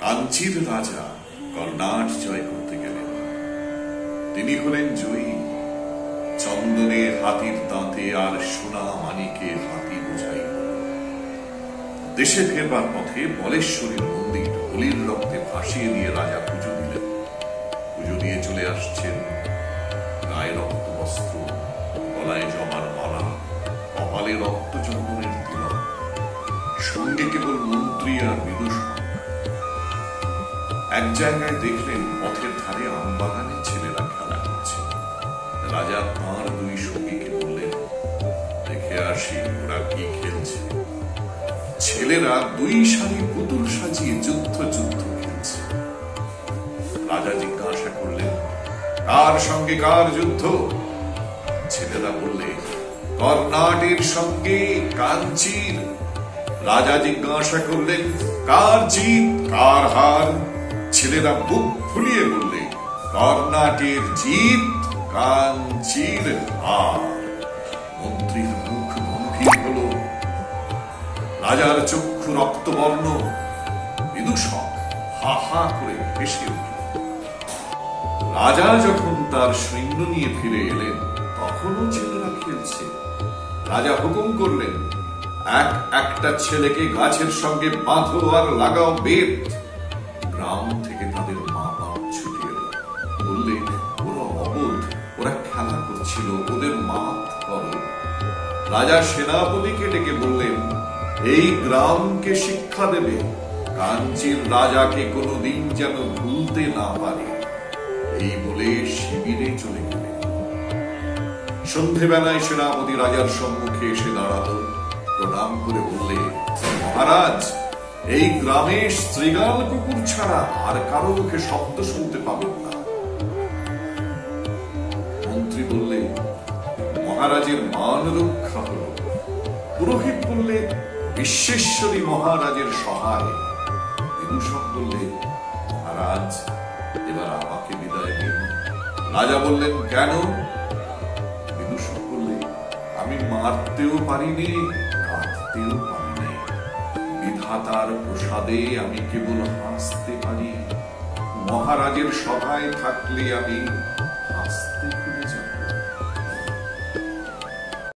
কাঞ্চির রাজা কর্ণাট জয় করতে গেলেন। তিনি হলেন জয়ী। চন্দনের হাতির দাঁতে আর সোনা মানিকে হাতি বোঝাই। দেশে ফেরবার পথে বলেশ্বরীর মন্দির হোলির রক্তে ভাসিয়ে দিয়ে রাজা পুজো দিলেন। পুজো দিয়ে চলে আসছেন, গায়ে রক্ত বস্ত্র, গলায় জমার মালা, কপালে রক্ত চন্দনের তিলক, সঙ্গে কেবল মন্ত্রী আর বিদূষণ। এক জায়গায় দেখলেন পথের ধারে আমবাগানে ছেলেরা খেলা করছে। রাজা তাঁর দুই সঙ্গীকে বললেন, দেখে আসি ওরা কি খেলছে। ছেলেরা দুই সারি পুতুল সাজিয়ে যুদ্ধ খেলছে। রাজা জিজ্ঞাসা করলেন, কার সঙ্গে কার যুদ্ধ? ছেলেরা বললে, কর্ণাটের সঙ্গে কাঞ্চির। রাজা জিজ্ঞাসা করলেন, কার জিত কার হার? ছেলেরা বুক ফুলিয়ে বললে, কর্ণাটের জিত কাঞ্চির হার। মন্ত্রীর মুখ গম্ভীর হল, রাজার চক্ষু রক্তবর্ণ। বিদূষক হা হা করে হেসে উঠল। রাজা যখন তার সৈন্য নিয়ে ফিরে এলেন, তখনও ছেলেরা খেলছে। রাজা হুকুম করলেন, একটা ছেলেকে গাছের সঙ্গে বাঁধো আর লাগাও বেত। গ্রাম থেকে তাদের মা বাপ ছুটে এলো, বললেন, ওরা অবোধ, ওরা খেলা করছিল, ওদের মাফ করো। রাজা সেনাপতিকে ডেকে বললেন, এই গ্রামকে শিক্ষা দেবে, কাঞ্চির রাজাকে কোনোদিন যেন ভুলতে না পারে। এই বলে শিবিরে চলে গেলেন। সন্ধেবেলায় সেনাপতি রাজার সম্মুখে এসে দাঁড়ালো, প্রণাম করে বললে, মহারাজ, এই গ্রামে শৃগাল কুকুর ছাড়া আর কারো মুখে শব্দ শুনতে পাবেন না। মন্ত্রী বললে, মহারাজের মান রক্ষা হল। পুরোহিত বললে, বিশ্বেশ্বরী মহারাজের সহায়। বিদূষক বললে, মহারাজ, এবার আমাকে বিদায় দিন। রাজা বললেন, কেন? বিদূষক বললে, আমি মারতেও পারিনি, কাঁদতেও পারিনি। বিধাতার প্রসাদে আমি কেবল হাসতে পারি। মহারাজের সভায় থাকলে আমি